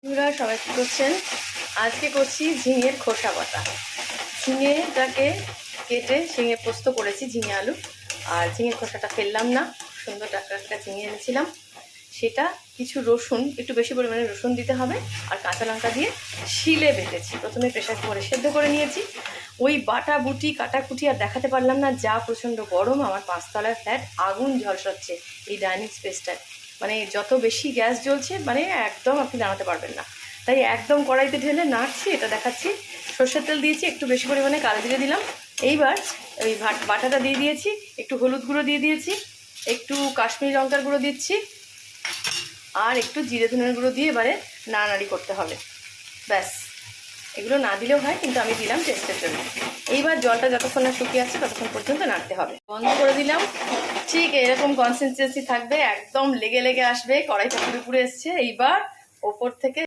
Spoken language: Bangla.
বন্ধুরা সবাই কি করছেন? আজকে করছি ঝিঙের খোসা বাটা। ঝিঙেটাকে কেটে ঝিঙে পোস্ত করেছি, ঝিঙে আলু। আর ঝিঙের খোসাটা ফেললাম না, সুন্দর টাটকা টাটকা ঝিঙে এনেছিলাম। সেটা কিছু রসুন, একটু বেশি পরিমাণে রসুন দিতে হবে, আর কাঁচা লঙ্কা দিয়ে শিলে বেটেছি। প্রথমে প্রেশার কুকারে সেদ্ধ করে নিয়েছি। ওই বাটা বুটি কাটাকুটি আর দেখাতে পারলাম না, যা প্রচণ্ড গরম। আমার 5তলার ফ্ল্যাট, আগুন ঝলসাচ্ছে এই ডাইনিং স্পেসটায়। মানে যত বেশি গ্যাস জ্বলছে, মানে একদম আপনি দাঁড়াতে পারবেন না। তাই একদম কড়াইতে ঢেলে নাড়ছি, এটা দেখাচ্ছি। সর্ষের তেল দিয়েছি, একটু বেশি পরিমাণে কালো জিরে দিলাম। এইবার ওই বাটাটা দিয়ে দিয়েছি, একটু হলুদ গুঁড়ো দিয়ে দিয়েছি, একটু কাশ্মীরি লঙ্কার গুঁড়ো দিচ্ছি, আর একটু জিরে ধনের গুঁড়ো দিয়ে এবারে নাড়ানাড়ি করতে হবে। ব্যাস, এগুলো না দিলেও হয়, কিন্তু আমি দিলাম টেস্টের জন্য। এইবার জলটা যতক্ষণ না শুকিয়ে আসছে ততক্ষণ পর্যন্ত নাড়তে হবে। বন্ধ করে দিলাম। ঠিক এরকম কনসিস্টেন্সি থাকবে, একদম লেগে লেগে আসবে, কড়াইটা পুরো পুরো এসছে। এইবার ওপর থেকে